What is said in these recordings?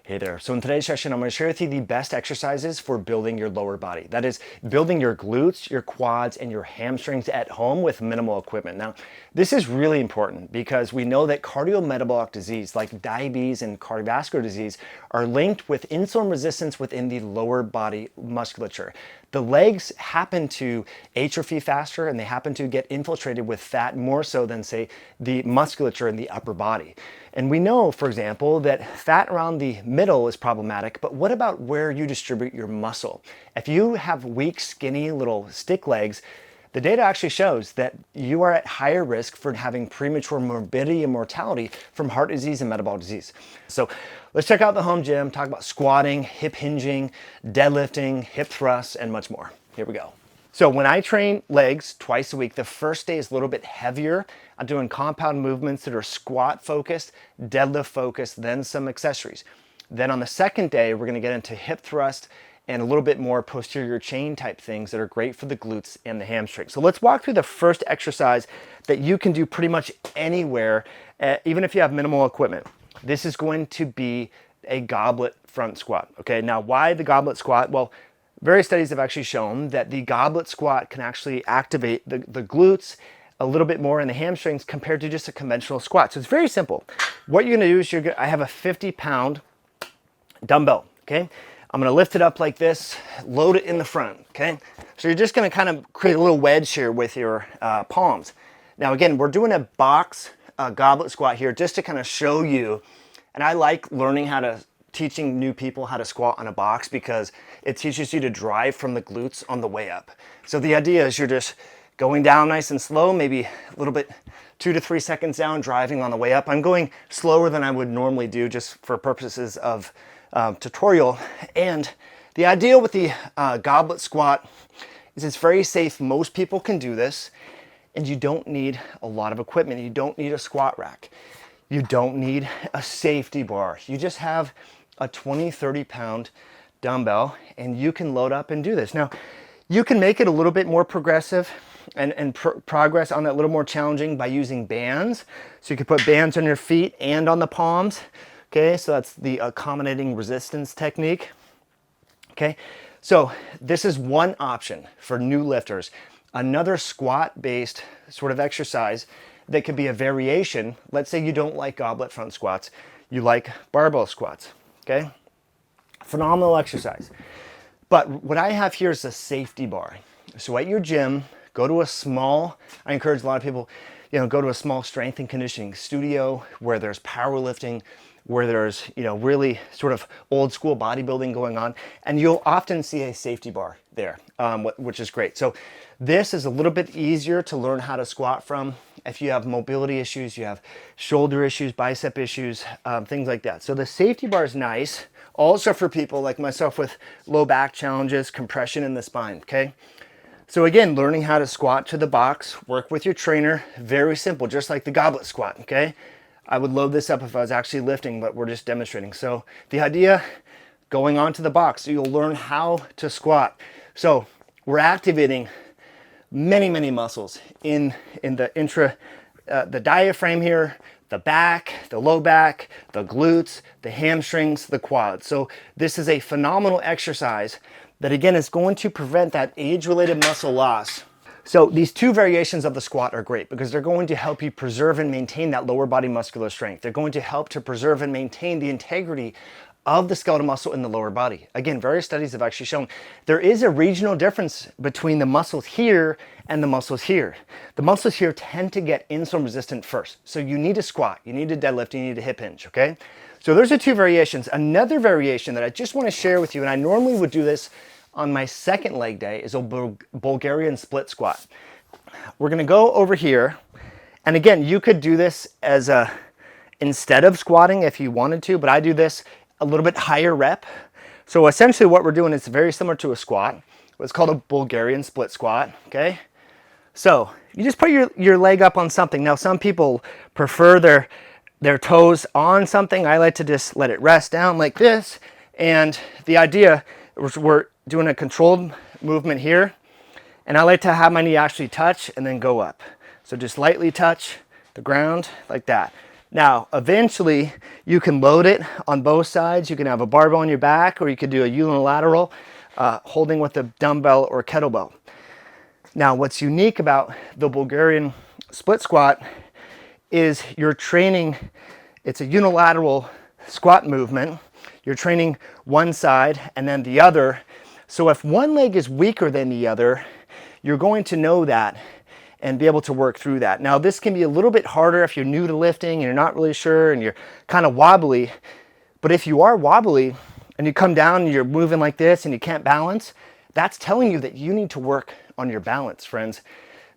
Hey there. So in today's session, I'm going to share with you the best exercises for building your lower body. That is building your glutes, your quads, and your hamstrings at home with minimal equipment. Now, this is really important because we know that cardiometabolic disease like diabetes and cardiovascular disease are linked with insulin resistance within the lower body musculature. The legs happen to atrophy faster and they happen to get infiltrated with fat more so than, say, the musculature in the upper body. And we know, for example, that fat around the middle is problematic, but what about where you distribute your muscle? If you have weak, skinny little stick legs, the data actually shows that you are at higher risk for having premature morbidity and mortality from heart disease and metabolic disease. So let's check out the home gym, talk about squatting, hip hinging, deadlifting, hip thrusts, and much more. Here we go. So when I train legs twice a week, the first day is a little bit heavier. I'm doing compound movements that are squat focused, deadlift focused, then some accessories. Then on the second day, we're gonna get into hip thrust and a little bit more posterior chain type things that are great for the glutes and the hamstrings. So let's walk through the first exercise that you can do pretty much anywhere, even if you have minimal equipment. This is going to be a goblet front squat. Okay, now why the goblet squat? Well, various studies have actually shown that the goblet squat can actually activate the glutes a little bit more in the hamstrings compared to just a conventional squat. So it's very simple. What you're gonna do is I have a 50-pound dumbbell, okay? I'm gonna lift it up like this, load it in the front, okay? So you're just gonna kind of create a little wedge here with your palms. Now again, we're doing a box goblet squat here just to kind of show you, and I like learning teaching new people how to squat on a box because it teaches you to drive from the glutes on the way up. So the idea is you're just going down nice and slow, maybe a little bit 2 to 3 seconds down, driving on the way up. I'm going slower than I would normally do just for purposes of tutorial. And the idea with the goblet squat is it's very safe. Most people can do this and you don't need a lot of equipment. You don't need a squat rack. You don't need a safety bar. You just have a 20, 30-pound dumbbell and you can load up and do this. Now, you can make it a little bit more progressive and progress on that a little more challenging by using bands. So you can put bands on your feet and on the palms. Okay, so that's the accommodating resistance technique. Okay, so this is one option for new lifters. Another squat-based sort of exercise that could be a variation. Let's say you don't like goblet front squats, you like barbell squats, okay? Phenomenal exercise. But what I have here is a safety bar. So at your gym, go to a small, I encourage a lot of people, go to a small strength and conditioning studio where there's powerlifting, where there's, really sort of old school bodybuilding going on, and you'll often see a safety bar there, which is great. So this is a little bit easier to learn how to squat from if you have mobility issues, you have shoulder issues, bicep issues, things like that. So the safety bar is nice, also for people like myself with low back challenges, compression in the spine, okay? So again, learning how to squat to the box, work with your trainer, very simple, just like the goblet squat, okay? I would load this up if I was actually lifting, but we're just demonstrating. So the idea, going onto the box, so you'll learn how to squat. So we're activating many, many muscles in the diaphragm here, the back, the low back, the glutes, the hamstrings, the quads. So this is a phenomenal exercise that again is going to prevent that age-related muscle loss. So these two variations of the squat are great because they're going to help you preserve and maintain that lower body muscular strength. They're going to help to preserve and maintain the integrity of the skeletal muscle in the lower body. Again, various studies have actually shown there is a regional difference between the muscles here and the muscles here. The muscles here tend to get insulin resistant first. So you need to squat, you need to deadlift, you need to hip hinge, okay? So those are two variations. Another variation that I just want to share with you, and I normally would do this on my second leg day, is a Bulgarian split squat. We're gonna go over here, and again, you could do this instead of squatting if you wanted to, but I do this a little bit higher rep. So essentially what we're doing is very similar to a squat. It's called a Bulgarian split squat, okay? So you just put your leg up on something. Now some people prefer their toes on something. I like to just let it rest down like this. And the idea is we're doing a controlled movement here. And I like to have my knee actually touch and then go up. So just lightly touch the ground like that. Now, eventually you can load it on both sides. You can have a barbell on your back, or you could do a unilateral holding with a dumbbell or kettlebell. Now, what's unique about the Bulgarian split squat is you're training, it's a unilateral squat movement. You're training one side and then the other. So if one leg is weaker than the other, you're going to know that and be able to work through that. Now, this can be a little bit harder if you're new to lifting and you're not really sure and you're kind of wobbly. But if you are wobbly and you come down and you're moving like this and you can't balance, that's telling you that you need to work on your balance, friends.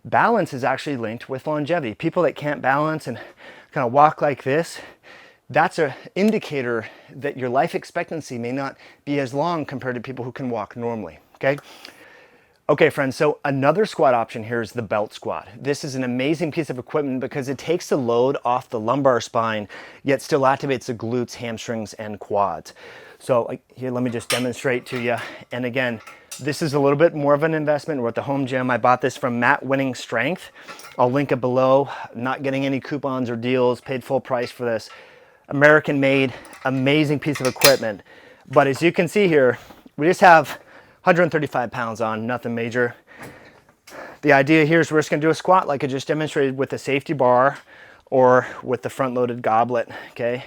Balance is actually linked with longevity. People that can't balance and kind of walk like this, that's an indicator that your life expectancy may not be as long compared to people who can walk normally, okay? Okay, friends, so another squat option here is the belt squat. This is an amazing piece of equipment because it takes the load off the lumbar spine, yet still activates the glutes, hamstrings, and quads. So here, let me just demonstrate to you. And again, this is a little bit more of an investment. We're at the home gym. I bought this from Matt Winning Strength. I'll link it below. Not getting any coupons or deals, paid full price for this. American made, amazing piece of equipment. But as you can see here, we just have 135 pounds on, nothing major. The idea here is we're just gonna do a squat like I just demonstrated with the safety bar or with the front loaded goblet, okay?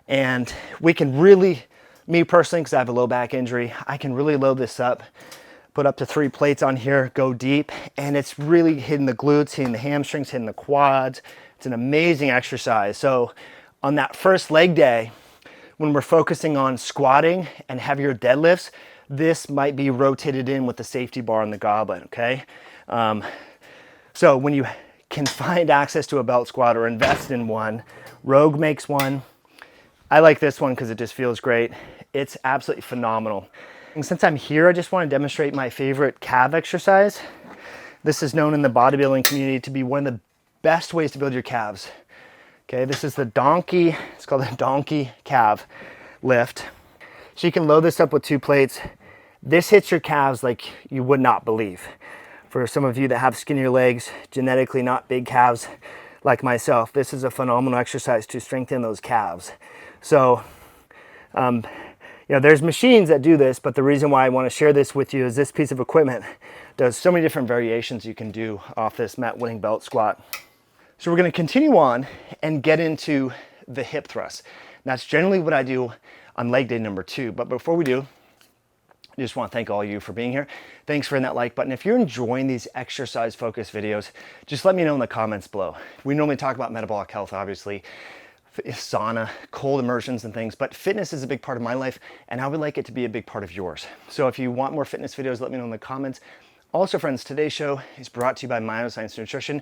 And we can really, me personally, because I have a low back injury, I can really load this up, put up to 3 plates on here, go deep, and it's really hitting the glutes, hitting the hamstrings, hitting the quads. It's an amazing exercise. So on that first leg day, when we're focusing on squatting and heavier deadlifts, this might be rotated in with the safety bar and the goblet, okay? So when you can find access to a belt squat or invest in one, Rogue makes one. I like this one because it just feels great. It's absolutely phenomenal. And since I'm here, I just want to demonstrate my favorite calf exercise. This is known in the bodybuilding community to be one of the best ways to build your calves. Okay, this is the donkey, it's called the donkey calf lift. So you can load this up with 2 plates. This hits your calves like you would not believe. For some of you that have skinnier legs, genetically not big calves like myself, this is a phenomenal exercise to strengthen those calves. So, you know, there's machines that do this, but the reason why I want to share this with you is this piece of equipment does so many different variations you can do off this Matt Winning belt squat. So we're going to continue on and get into the hip thrust. That's generally what I do on leg day number 2. But before we do, I just want to thank all of you for being here. Thanks for hitting that like button. If you're enjoying these exercise focused videos, just let me know in the comments below. We normally talk about metabolic health, obviously, sauna, cold immersions and things, but fitness is a big part of my life and I would like it to be a big part of yours. So if you want more fitness videos, let me know in the comments. Also, friends, today's show is brought to you by Myoscience Nutrition.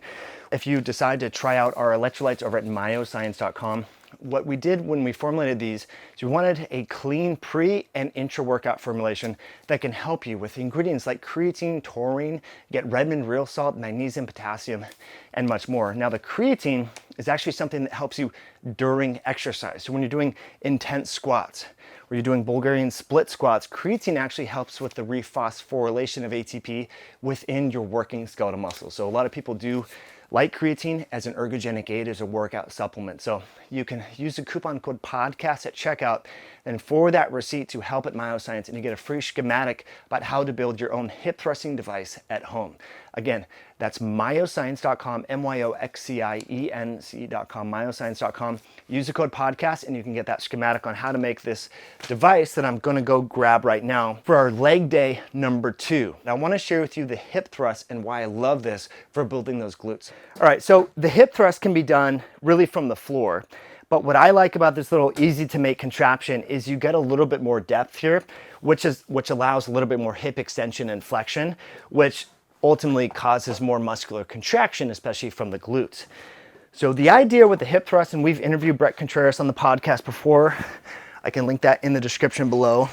If you decide to try out our electrolytes over at myoscience.com, what we did when we formulated these is we wanted a clean pre and intra-workout formulation that can help you with ingredients like creatine, taurine, get Redmond real salt, magnesium, potassium, and much more. Now, the creatine is actually something that helps you during exercise. So when you're doing intense squats, or you're doing Bulgarian split squats, creatine actually helps with the rephosphorylation of ATP within your working skeletal muscles. So a lot of people do like creatine as an ergogenic aid, as a workout supplement. So you can use the coupon code podcast at checkout and forward that receipt to help at Myoscience and you get a free schematic about how to build your own hip thrusting device at home. Again, that's myoscience.com, myoscience.com, myoscience.com. Use the code podcast and you can get that schematic on how to make this device that I'm gonna go grab right now for our leg day number 2. Now I wanna share with you the hip thrust and why I love this for building those glutes. All right, so the hip thrust can be done really from the floor. But what I like about this little easy to make contraption is you get a little bit more depth here, which allows a little bit more hip extension and flexion, which ultimately causes more muscular contraction, especially from the glutes. So the idea with the hip thrust, and we've interviewed Brett Contreras on the podcast before, I can link that in the description below.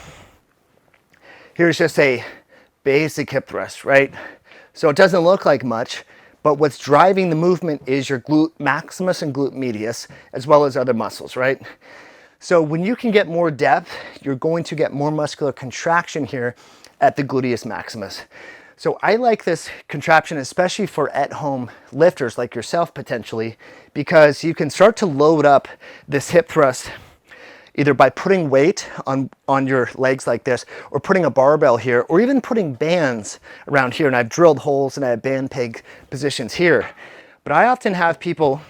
Here's just a basic hip thrust, right? So it doesn't look like much, but what's driving the movement is your glute maximus and glute medius, as well as other muscles, right? So when you can get more depth, you're going to get more muscular contraction here at the gluteus maximus. So I like this contraption, especially for at-home lifters like yourself potentially, because you can start to load up this hip thrust either by putting weight on your legs like this, or putting a barbell here, or even putting bands around here. And I've drilled holes and I have band peg positions here. But I often have people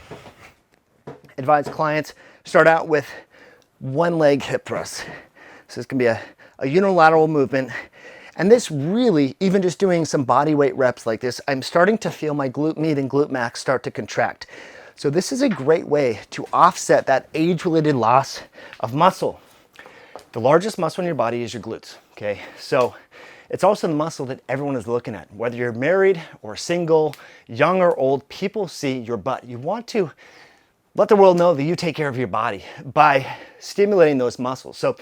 advise clients start out with one leg hip thrust. So this can be a unilateral movement. And this really, even just doing some body weight reps like this, I'm starting to feel my glute med and glute max start to contract. So this is a great way to offset that age-related loss of muscle. The largest muscle in your body is your glutes, okay? So it's also the muscle that everyone is looking at. Whether you're married or single, young or old, people see your butt. You want to let the world know that you take care of your body by stimulating those muscles. So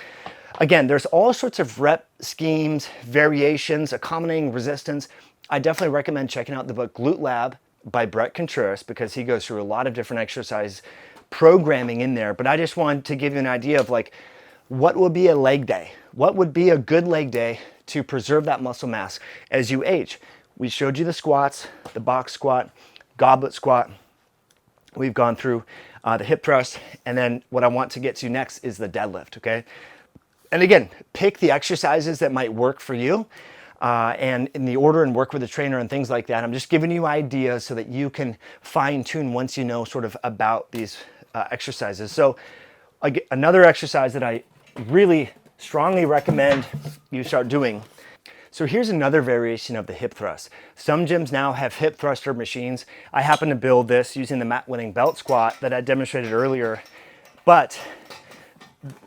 again, there's all sorts of rep schemes, variations, accommodating resistance. I definitely recommend checking out the book Glute Lab by Brett Contreras, because he goes through a lot of different exercise programming in there. But I just wanted to give you an idea of like, what would be a leg day? What would be a good leg day to preserve that muscle mass as you age? We showed you the squats, the box squat, goblet squat. We've gone through the hip thrust. And then what I want to get to next is the deadlift, okay? And again, pick the exercises that might work for you. And in the order, and work with a trainer and things like that. I'm just giving you ideas so that you can fine tune once you know sort of about these exercises. So another exercise that I really strongly recommend you start doing. So here's another variation of the hip thrust. Some gyms now have hip thruster machines. I happen to build this using the mat winning belt squat that I demonstrated earlier. But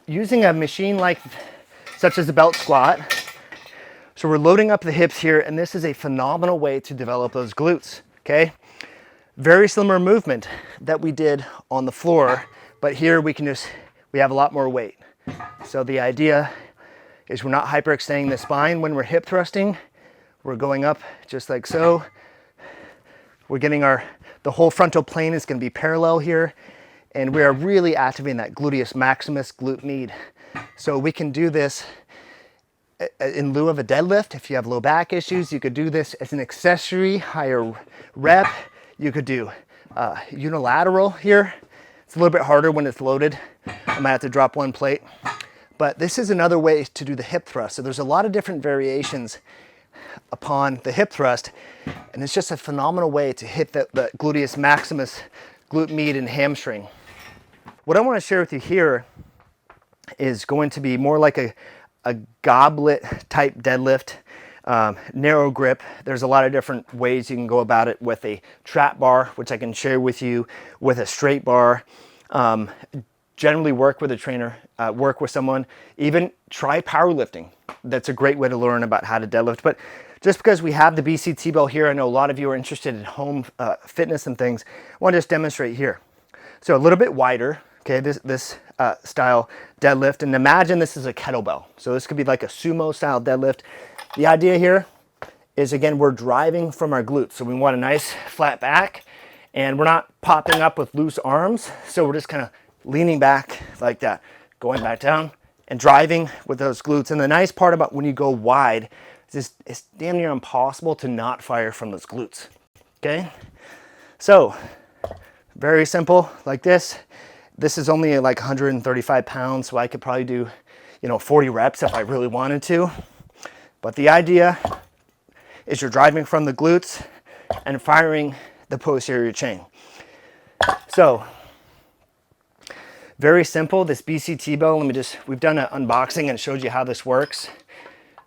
using a machine like such as the belt squat, so we're loading up the hips here, and this is a phenomenal way to develop those glutes, okay? Very similar movement that we did on the floor, but here we have a lot more weight. So the idea is we're not hyperextending the spine when we're hip thrusting. We're going up just like so. We're getting the whole frontal plane is gonna be parallel here, and we are really activating that gluteus maximus, glute med. So we can do this in lieu of a deadlift. If you have low back issues, you could do this as an accessory, higher rep. You could do unilateral here. It's a little bit harder when it's loaded. I might have to drop one plate. But this is another way to do the hip thrust. So there's a lot of different variations upon the hip thrust, and it's just a phenomenal way to hit the gluteus maximus, glute med, and hamstring. What I want to share with you here is going to be more like a goblet type deadlift, narrow grip. There's a lot of different ways you can go about it with a trap bar, which I can share with you, with a straight bar. Generally work with a trainer, work with someone, even try powerlifting. That's a great way to learn about how to deadlift. But just because we have the BCT bell here, I know a lot of you are interested in home fitness and things. I want to just demonstrate here. So a little bit wider, okay, this style deadlift, and imagine this is a kettlebell. So this could be like a sumo style deadlift. The idea here is, again, we're driving from our glutes. So we want a nice flat back, and we're not popping up with loose arms. So we're just kind of leaning back like that, going back down and driving with those glutes. And the nice part about when you go wide is it's damn near impossible to not fire from those glutes, okay? So very simple like this. This is only like 135 pounds, so I could probably do, 40 reps if I really wanted to. But the idea is you're driving from the glutes and firing the posterior chain. So very simple, this BCT bell. We've done an unboxing and showed you how this works.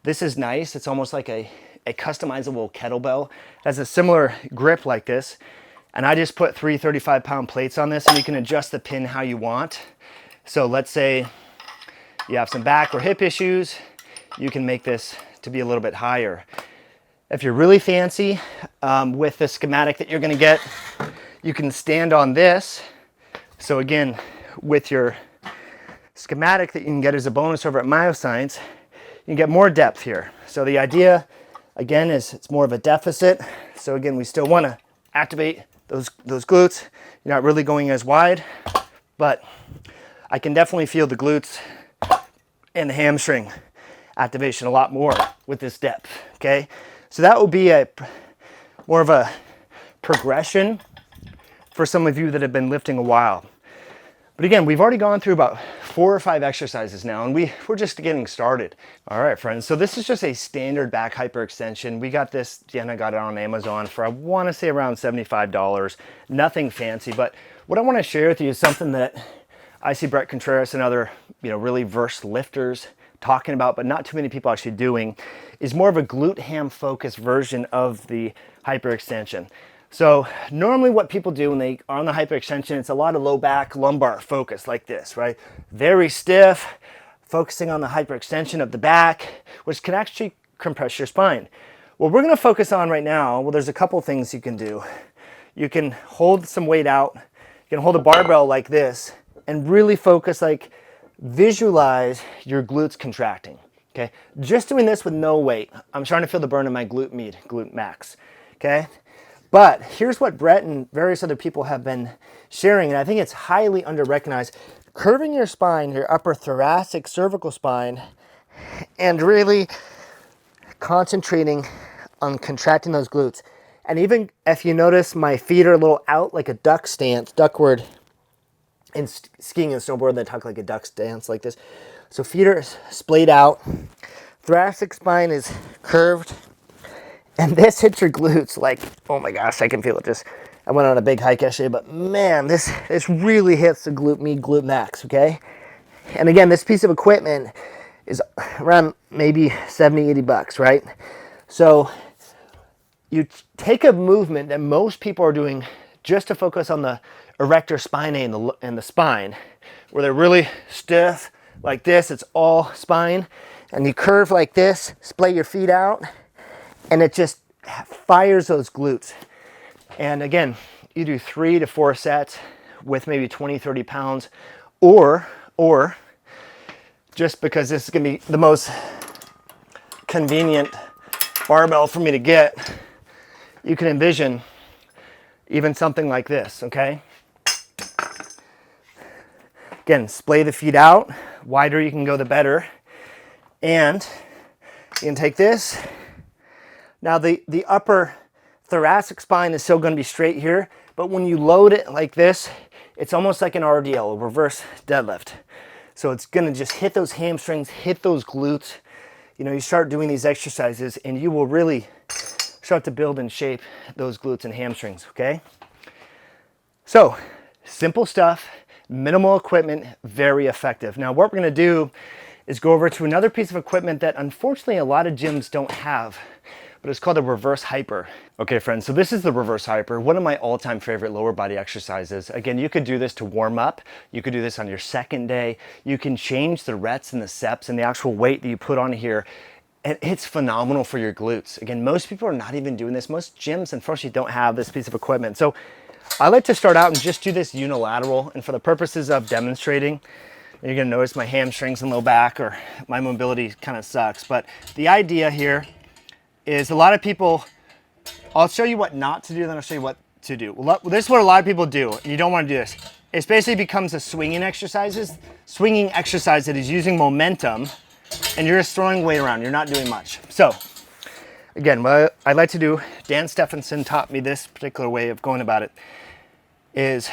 This is nice. It's almost like a customizable kettlebell. It has a similar grip like this. And I just put 3 35-pound plates on this, and you can adjust the pin how you want. So let's say you have some back or hip issues, you can make this to be a little bit higher. If you're really fancy with the schematic that you're gonna get, you can stand on this. So again, with your schematic that you can get as a bonus over at Myoscience, you can get more depth here. So the idea, again, is it's more of a deficit. So again, we still wanna activate those glutes. You're not really going as wide, but I can definitely feel the glutes and the hamstring activation a lot more with this depth, okay? So that will be more of a progression for some of you that have been lifting a while. But again, we've already gone through about 4 or 5 exercises now, and we're just getting started. All right, friends, so this is just a standard back hyperextension. We got this, Jenna got it on Amazon for, I want to say, around $75. Nothing fancy, but what I want to share with you is something that I see Brett Contreras and other, really versed lifters talking about, but not too many people actually doing, is more of a glute ham focused version of the hyperextension. So normally what people do when they are on the hyperextension, it's a lot of low back lumbar focus like this, right? Very stiff, focusing on the hyperextension of the back, which can actually compress your spine. What we're gonna focus on right now, well, there's a couple things you can do. You can hold some weight out, you can hold a barbell like this, and really focus, like visualize your glutes contracting, okay? Just doing this with no weight. I'm starting to feel the burn in my glute max, okay? But here's what Brett and various other people have been sharing, and I think it's highly under-recognized. Curving your spine, your upper thoracic cervical spine, and really concentrating on contracting those glutes. And even if you notice my feet are a little out like a duck stance, duckward, in skiing and snowboarding, they talk like a duck stance like this. So feet are splayed out, thoracic spine is curved, and this hits your glutes like, oh my gosh, I can feel it. I went on a big hike yesterday, but man, this really hits the glute max, okay? And again, this piece of equipment is around maybe 70, 80 bucks, right? So you take a movement that most people are doing just to focus on the erector spinae and the spine, where they're really stiff like this, it's all spine, and you curve like this, splay your feet out, and it just fires those glutes. And again, you do 3 to 4 sets with maybe 20, 30 pounds, or just because this is gonna be the most convenient barbell for me to get, you can envision even something like this, okay? Again, splay the feet out. Wider you can go, the better. And you can take this. Now the upper thoracic spine is still going to be straight here, but when you load it like this, it's almost like an RDL, a reverse deadlift. So it's going to just hit those hamstrings, hit those glutes. You start doing these exercises and you will really start to build and shape those glutes and hamstrings, okay? So simple stuff, minimal equipment, very effective. Now what we're going to do is go over to another piece of equipment that unfortunately a lot of gyms don't have, but it's called a reverse hyper. Okay, friends, so this is the reverse hyper, one of my all-time favorite lower body exercises. Again, you could do this to warm up. You could do this on your second day. You can change the reps and the seps and the actual weight that you put on here, and it's phenomenal for your glutes. Again, most people are not even doing this. Most gyms, unfortunately, don't have this piece of equipment. So I like to start out and just do this unilateral, and for the purposes of demonstrating, you're gonna notice my hamstrings and low back, or my mobility kind of sucks. But the idea here is a lot of people, I'll show you what not to do, then I'll show you what to do. Well, this is what a lot of people do, and you don't want to do this. It basically becomes a swinging exercise that is using momentum, and you're just throwing weight around. You're not doing much. So again, what I like to do, Dan Stephenson taught me this particular way of going about it, is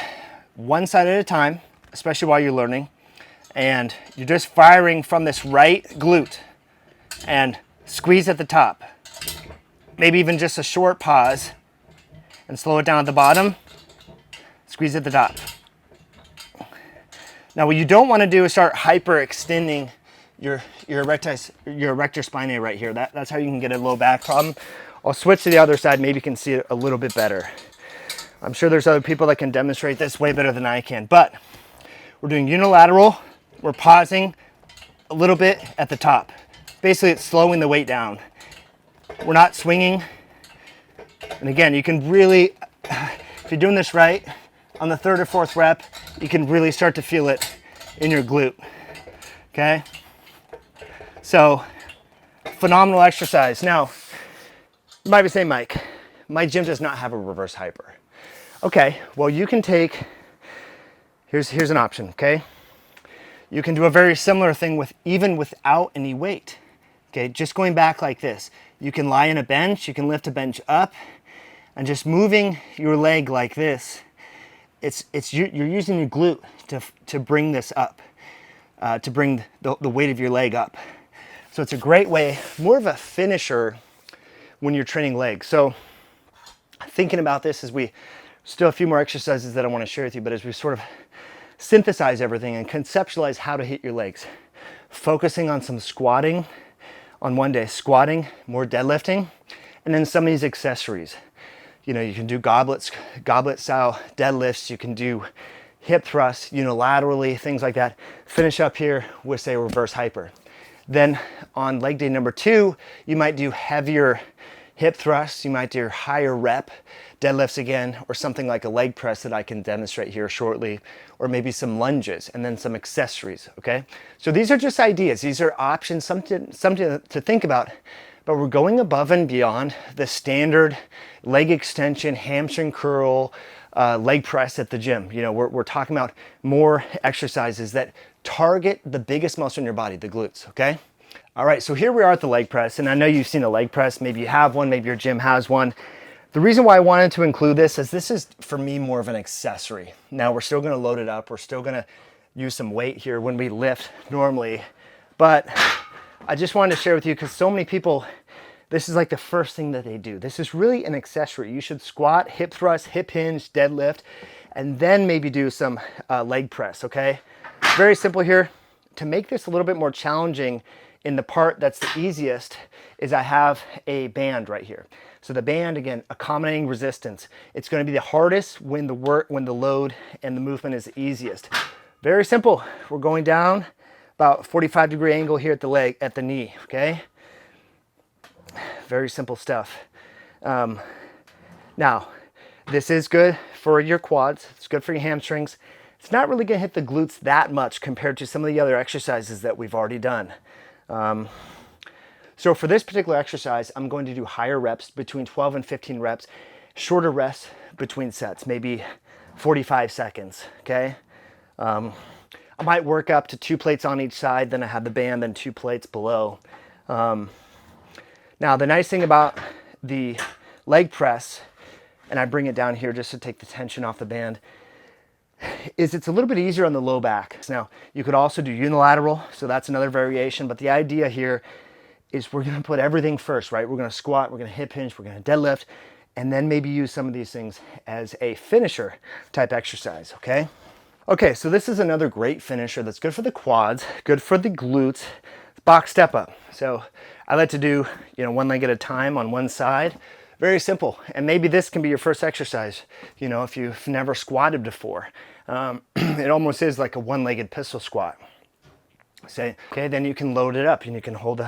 one side at a time, especially while you're learning, and you're just firing from this right glute and squeeze at the top. Maybe even just a short pause and slow it down at the bottom, squeeze at the top. Now what you don't want to do is start hyperextending your erector spinae right here. That's how you can get a low back problem. I'll switch to the other side, maybe you can see it a little bit better. I'm sure there's other people that can demonstrate this way better than I can, but we're doing unilateral. We're pausing a little bit at the top. Basically, it's slowing the weight down. We're not swinging. And again, you can really, if you're doing this right, on the 3rd or 4th rep, you can really start to feel it in your glute, okay? So, phenomenal exercise. Now, you might be saying, Mike, my gym does not have a reverse hyper. Okay, well you can take, here's an option, okay? You can do a very similar thing even without any weight. Okay, just going back like this. You can lie in a bench, you can lift a bench up, and just moving your leg like this. You're using your glute to bring this up, to bring the weight of your leg up. So it's a great way, more of a finisher when you're training legs. So thinking about this as we, still a few more exercises that I want to share with you, but as we sort of synthesize everything and conceptualize how to hit your legs, focusing on some squatting on one day, squatting, more deadlifting, and then some of these accessories. You know, you can do goblet style deadlifts, you can do hip thrusts unilaterally, things like that. Finish up here with, say, reverse hyper. Then on leg day number 2, you might do heavier hip thrusts, you might do higher rep deadlifts again, or something like a leg press that I can demonstrate here shortly, or maybe some lunges, and then some accessories, okay? So these are just ideas, these are options, something to think about, but we're going above and beyond the standard leg extension, hamstring curl, leg press at the gym. You know, we're talking about more exercises that target the biggest muscle in your body, the glutes, okay? All right, so here we are at the leg press, and I know you've seen a leg press, maybe you have one, maybe your gym has one. The reason why I wanted to include this is for me, more of an accessory. Now we're still gonna load it up, we're still gonna use some weight here when we lift normally, but I just wanted to share with you because so many people, this is like the first thing that they do. This is really an accessory. You should squat, hip thrust, hip hinge, deadlift, and then maybe do some leg press, okay? Very simple here. To make this a little bit more challenging, in the part that's the easiest is I have a band right here. So the band, again, accommodating resistance. It's going to be the hardest when the load and the movement is the easiest. Very simple. We're going down about 45-degree angle here at the knee, okay? Very simple stuff. Now, this is good for your quads. It's good for your hamstrings. It's not really going to hit the glutes that much compared to some of the other exercises that we've already done. So for this particular exercise, I'm going to do higher reps, between 12 and 15 reps, shorter rests between sets, maybe 45 seconds, okay? I might work up to 2 plates on each side, then I have the band, then 2 plates below. Now, the nice thing about the leg press, and I bring it down here just to take the tension off the band, is it's a little bit easier on the low back. Now, you could also do unilateral, so that's another variation, but the idea here is we're gonna put everything first, right? We're gonna squat, we're gonna hip hinge, we're gonna deadlift, and then maybe use some of these things as a finisher type exercise, okay? Okay, so this is another great finisher that's good for the quads, good for the glutes, box step up. So I like to do, one leg at a time on one side. Very simple, and maybe this can be your first exercise, if you've never squatted before. It almost is like a one-legged pistol squat. Say, okay, then you can load it up and you can hold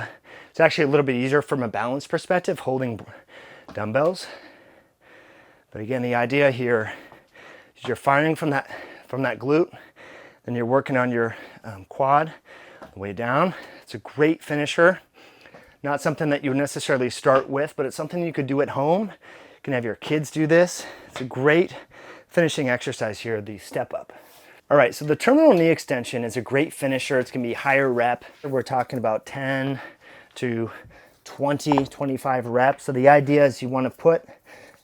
it's actually a little bit easier from a balance perspective, holding dumbbells. But again, the idea here is you're firing from that glute, then you're working on your quad, the way down. It's a great finisher. Not something that you would necessarily start with, but it's something you could do at home. You can have your kids do this. It's a great finishing exercise here, the step up. All right, so the terminal knee extension is a great finisher. It's gonna be higher rep. We're talking about 10 to 20, 25 reps. So the idea is you wanna put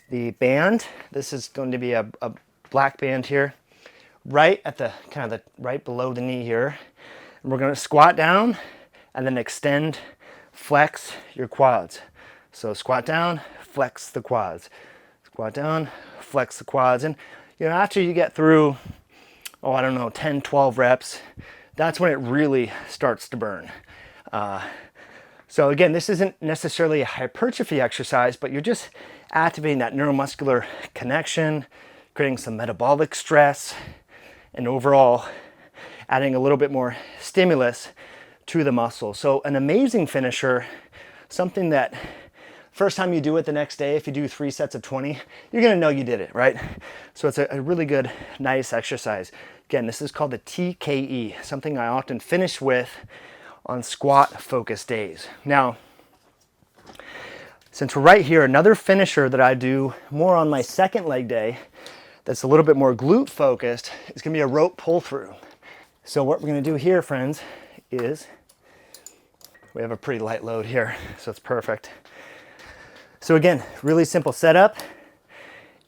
the band, this is going to be a black band here, right at the right below the knee here. And we're gonna squat down and then extend, flex your quads. So squat down, flex the quads. Squat down, flex the quads. And after you get through, 10, 12 reps, that's when it really starts to burn. So again, this isn't necessarily a hypertrophy exercise, but you're just activating that neuromuscular connection, creating some metabolic stress, and overall adding a little bit more stimulus to the muscle. So an amazing finisher, something that first time you do it the next day, if you do 3 sets of 20, you're gonna know you did it, right? So it's a really good, nice exercise. Again, this is called the TKE, something I often finish with on squat focused days. Now, since we're right here, another finisher that I do more on my second leg day that's a little bit more glute focused is gonna be a rope pull through. So what we're gonna do here, friends, is We have a pretty light load here, so it's perfect. So again, really simple setup.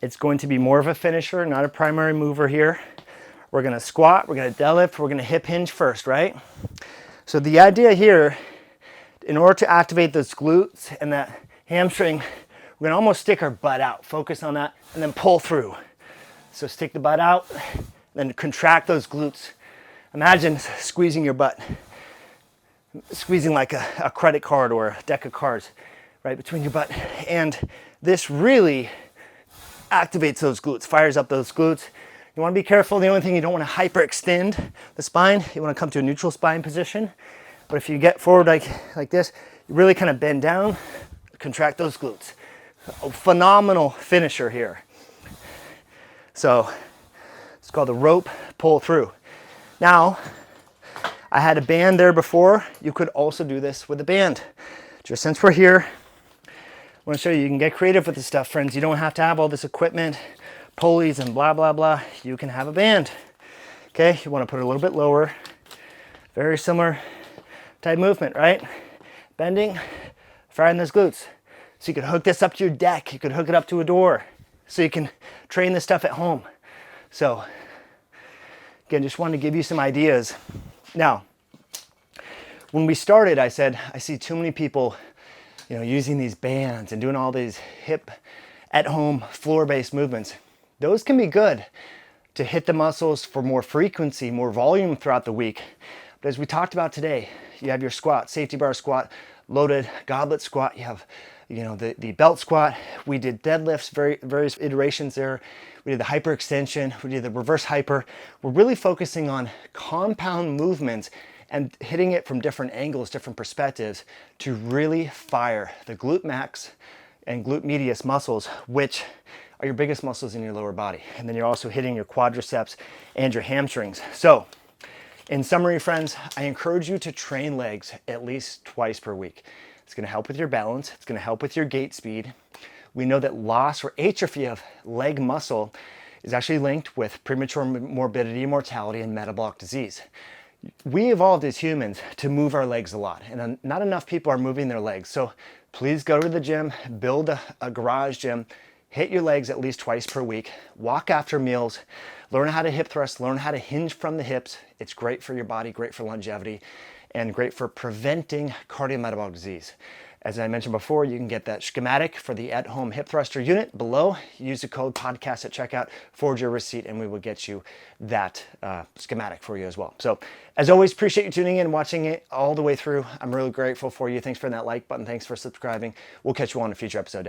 It's going to be more of a finisher, not a primary mover here. We're gonna squat, we're gonna deadlift, we're gonna hip hinge first, right? So the idea here, in order to activate those glutes and that hamstring, we're gonna almost stick our butt out, focus on that, and then pull through. So stick the butt out, then contract those glutes. Imagine squeezing your butt, squeezing like a credit card or a deck of cards, right between your butt. And this really activates those glutes, fires up those glutes. You want to be careful. The only thing, you don't want to hyperextend the spine. You want to come to a neutral spine position. But if you get forward like this, you really kind of bend down, contract those glutes. A phenomenal finisher here. So it's called the rope pull through. Now, I had a band there before. You could also do this with a band. Just since we're here, I want to show you can get creative with this stuff, friends. You don't have to have all this equipment, pulleys and blah, blah, blah. You can have a band. Okay, you want to put it a little bit lower. Very similar type movement, right? Bending, firing those glutes. So you could hook this up to your deck. You could hook it up to a door. So you can train this stuff at home. So again, just wanted to give you some ideas. Now, when we started, I said, I see too many people, using these bands and doing all these hip at-home floor-based movements. Those can be good to hit the muscles for more frequency, more volume throughout the week. But as we talked about today, you have your squat, safety bar squat, loaded goblet squat. You have, the belt squat. We did deadlifts, various iterations there. We did the hyperextension. We did the reverse hyper. We're really focusing on compound movements and hitting it from different angles, different perspectives to really fire the glute max and glute medius muscles, which are your biggest muscles in your lower body. And then you're also hitting your quadriceps and your hamstrings. So in summary, friends, I encourage you to train legs at least twice per week. It's gonna help with your balance. It's gonna help with your gait speed. We know that loss or atrophy of leg muscle is actually linked with premature morbidity, mortality, and metabolic disease. We evolved as humans to move our legs a lot, and not enough people are moving their legs. So please go to the gym, build a garage gym, hit your legs at least twice per week, walk after meals, learn how to hip thrust, learn how to hinge from the hips. It's great for your body, great for longevity, and great for preventing cardiometabolic disease. As I mentioned before, you can get that schematic for the at-home hip thruster unit below. Use the code podcast at checkout, forward your receipt, and we will get you that schematic for you as well. So as always, appreciate you tuning in, watching it all the way through. I'm really grateful for you. Thanks for that like button. Thanks for subscribing. We'll catch you on a future episode.